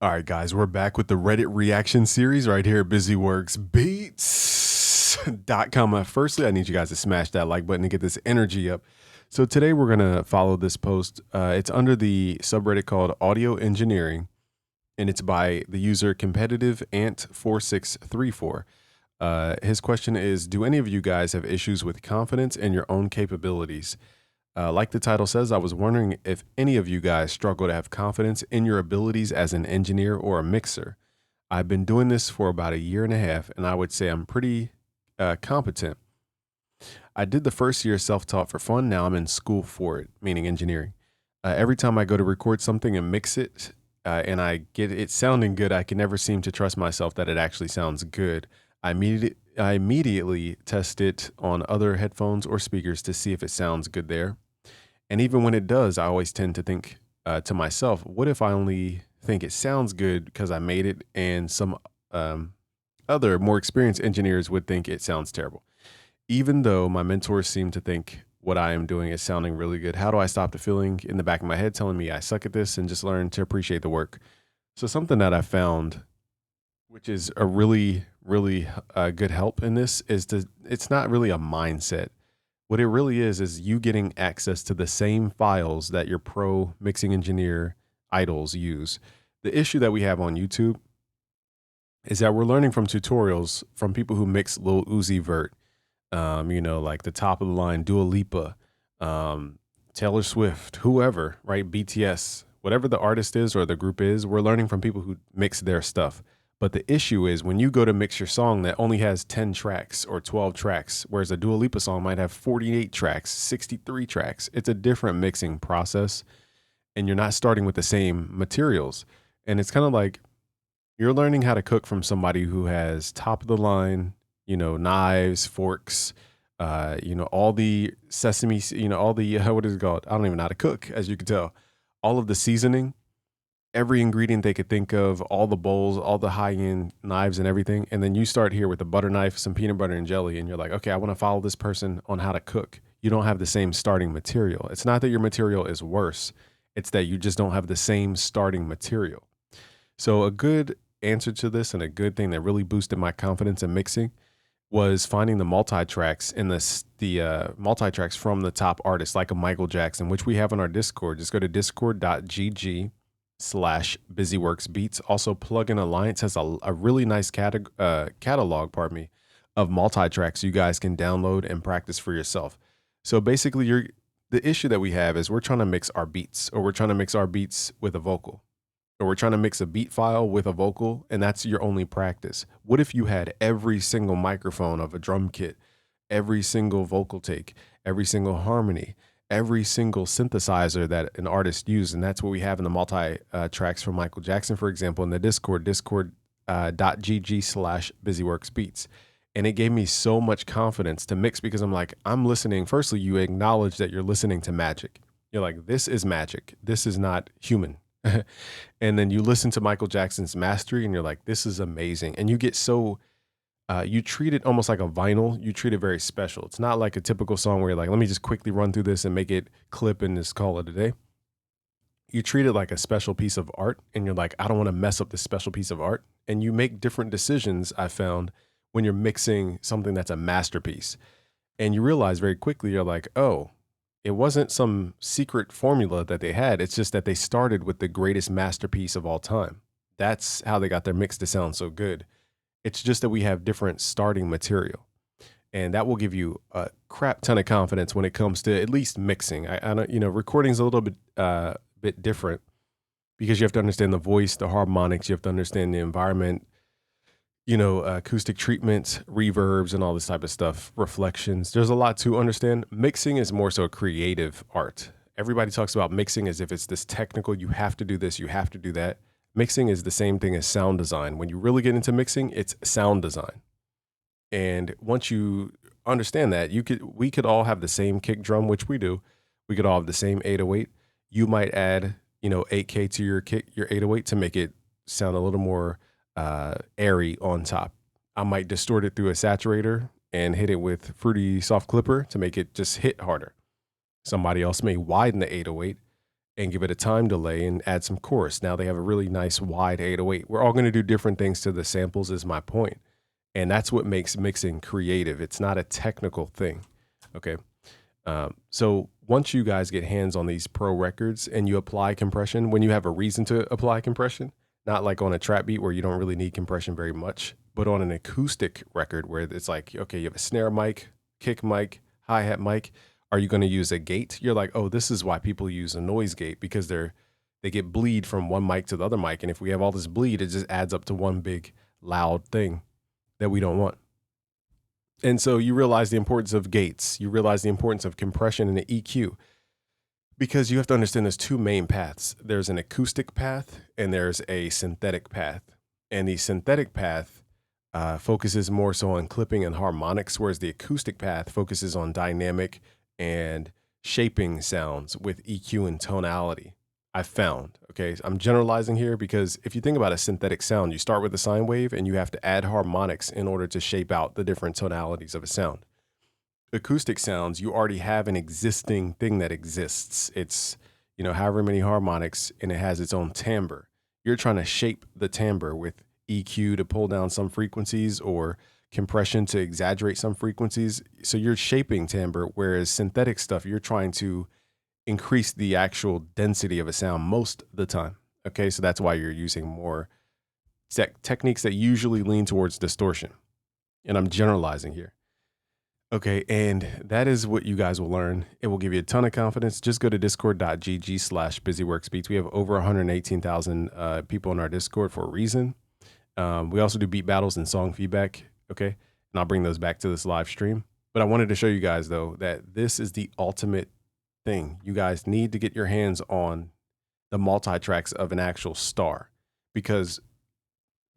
All right, guys, we're back with the Reddit reaction series right here at BusyWorksBeats.com. Firstly, I need you guys to smash that like button to get this energy up. So today we're going to follow this post. It's under the subreddit called Audio Engineering, and it's by the user Competitive Ant 4634. His question is, do any of you guys have issues with confidence in your own capabilities? Like the title says, I was wondering if any of you guys struggle to have confidence in your abilities as an engineer or a mixer. I've been doing this for about a year and a half, and I would say I'm pretty competent. I did the first year self-taught for fun. Now I'm in school for it, meaning engineering. Every time I go to record something and mix it, and I get it sounding good, I can never seem to trust myself that it actually sounds good. I immediately test it on other headphones or speakers to see if it sounds good there. And even when it does, I always tend to think to myself, what if I only think it sounds good because I made it and some other more experienced engineers would think it sounds terrible? Even though my mentors seem to think what I am doing is sounding really good, how do I stop the feeling in the back of my head telling me I suck at this and just learn to appreciate the work? So something that I found, which is a really good help in this, is it's not really a mindset. What it really is you getting access to the same files that your pro mixing engineer idols use. The issue that we have on YouTube is that we're learning from tutorials from people who mix Lil Uzi Vert, like the top of the line Dua Lipa, Taylor Swift, whoever, right? BTS, whatever the artist is or the group is, we're learning from people who mix their stuff. But the issue is when you go to mix your song that only has 10 tracks or 12 tracks, whereas a Dua Lipa song might have 48 tracks, 63 tracks, it's a different mixing process, and you're not starting with the same materials. And it's kind of like you're learning how to cook from somebody who has top of the line, knives, forks, all the sesame, all the, what is it called? I don't even know how to cook, as you can tell. All of the seasoning, every ingredient they could think of, all the bowls, all the high-end knives and everything. And then you start here with a butter knife, some peanut butter and jelly, and you're like, okay, I want to follow this person on how to cook. You don't have the same starting material. It's not that your material is worse. It's that you just don't have the same starting material. So a good answer to this and a good thing that really boosted my confidence in mixing was finding the multi-tracks in the multi-tracks from the top artists like a Michael Jackson, which we have on our Discord. Just go to discord.gg/busyworksbeats. Also, Plugin Alliance has a really nice catalog, of multi-tracks you guys can download and practice for yourself. So basically, the issue that we have is we're trying to mix our beats, or we're trying to mix our beats with a vocal, or we're trying to mix a beat file with a vocal, and that's your only practice. What if you had every single microphone of a drum kit, every single vocal take, every single harmony, every single synthesizer that an artist used? And that's what we have in the multi tracks from Michael Jackson, for example, in the discord.gg/busyworksbeats. And it gave me so much confidence to mix because I'm listening. Firstly, you acknowledge that you're listening to magic. You're like, this is magic. This is not human. And then you listen to Michael Jackson's mastery and you're like, this is amazing. And you get so, you treat it almost like a vinyl. You treat it very special. It's not like a typical song where you're like, let me just quickly run through this and make it clip and just call it a day. You treat it like a special piece of art and you're like, I don't want to mess up this special piece of art. And you make different decisions, I found, when you're mixing something that's a masterpiece. And you realize very quickly, you're like, oh, it wasn't some secret formula that they had. It's just that they started with the greatest masterpiece of all time. That's how they got their mix to sound so good. It's just that we have different starting material. And that will give you a crap ton of confidence when it comes to at least mixing. I don't, recording's a little bit different because you have to understand the voice, the harmonics, you have to understand the environment, acoustic treatments, reverbs, and all this type of stuff, reflections. There's a lot to understand. Mixing is more so a creative art. Everybody talks about mixing as if it's this technical, you have to do this, you have to do that. Mixing is the same thing as sound design. When you really get into mixing, it's sound design. And once you understand that, we could all have the same kick drum, which we do. We could all have the same 808. You might add, 8K to your 808 to make it sound a little more airy on top. I might distort it through a saturator and hit it with Fruity Soft Clipper to make it just hit harder. Somebody else may widen the 808 and give it a time delay and add some chorus. Now they have a really nice wide 808. We're all going to do different things to the samples is my point. And that's what makes mixing creative. It's not a technical thing. Okay. So once you guys get hands on these pro records and you apply compression, when you have a reason to apply compression, not like on a trap beat where you don't really need compression very much, but on an acoustic record where it's like, okay, you have a snare mic, kick mic, hi-hat mic. Are you going to use a gate? You're like, oh, this is why people use a noise gate, because they get bleed from one mic to the other mic. And if we have all this bleed, it just adds up to one big loud thing that we don't want. And so you realize the importance of gates. You realize the importance of compression and the EQ, because you have to understand there's two main paths. There's an acoustic path and there's a synthetic path. And the synthetic path focuses more so on clipping and harmonics, whereas the acoustic path focuses on dynamic and shaping sounds with EQ and tonality. I found, okay, I'm generalizing here because if you think about a synthetic sound, you start with a sine wave and you have to add harmonics in order to shape out the different tonalities of a sound. Acoustic sounds, you already have an existing thing that exists. It's, however many harmonics, and it has its own timbre. You're trying to shape the timbre with EQ to pull down some frequencies or compression to exaggerate some frequencies. So you're shaping timbre, whereas synthetic stuff, you're trying to increase the actual density of a sound most of the time. Okay, so that's why you're using more techniques that usually lean towards distortion. And I'm generalizing here. Okay, and that is what you guys will learn. It will give you a ton of confidence. Just go to discord.gg/busyworksbeats. We have over 118,000 people in our Discord for a reason. We also do beat battles and song feedback. Okay, and I'll bring those back to this live stream. But I wanted to show you guys, though, that this is the ultimate thing. You guys need to get your hands on the multi-tracks of an actual star, because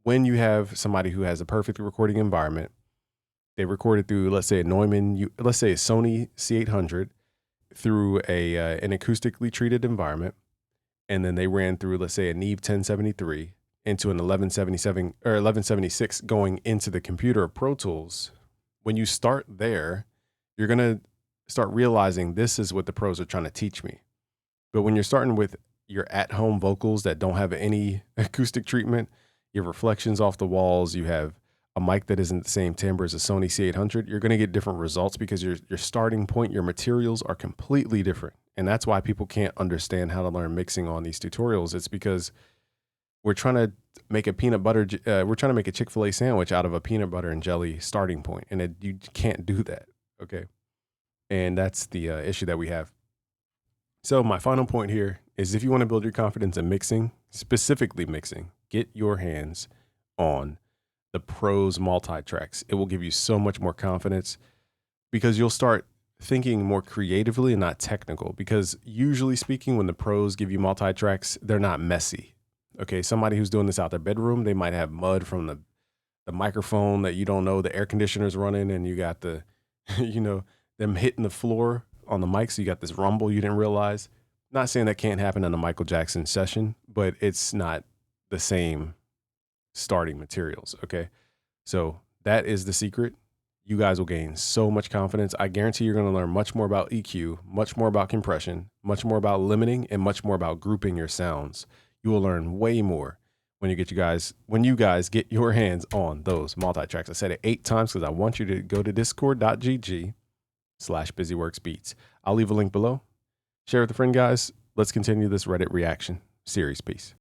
when you have somebody who has a perfect recording environment, they recorded through, let's say, a Neumann, let's say a Sony C800 through an acoustically treated environment, and then they ran through, let's say, a Neve 1073 into an 1177 or 1176 going into the computer or Pro Tools. When you start there, you're going to start realizing this is what the pros are trying to teach me. But when you're starting with your at-home vocals that don't have any acoustic treatment, you have reflections off the walls, you have a mic that isn't the same timbre as a Sony C800, you're going to get different results because your starting point, your materials are completely different. And that's why people can't understand how to learn mixing on these tutorials. It's because we're trying to make a we're trying to make a Chick-fil-A sandwich out of a peanut butter and jelly starting point. And you can't do that. Okay. And that's the issue that we have. So my final point here is, if you want to build your confidence in mixing, specifically mixing, get your hands on the pros multi-tracks. It will give you so much more confidence because you'll start thinking more creatively and not technical. Because usually speaking, when the pros give you multi-tracks, they're not messy. Okay, somebody who's doing this out their bedroom, they might have mud from the microphone that you don't know, the air conditioner's running, and you got the, them hitting the floor on the mic, so you got this rumble you didn't realize. Not saying that can't happen in a Michael Jackson session, but it's not the same starting materials, okay? So that is the secret. You guys will gain so much confidence. I guarantee you're going to learn much more about EQ, much more about compression, much more about limiting, and much more about grouping your sounds. You will learn way more when you guys get your hands on those multi-tracks. I said it 8 times because I want you to go to discord.gg/busyworksbeats. I'll leave a link below. Share with a friend, guys. Let's continue this Reddit reaction series. Peace.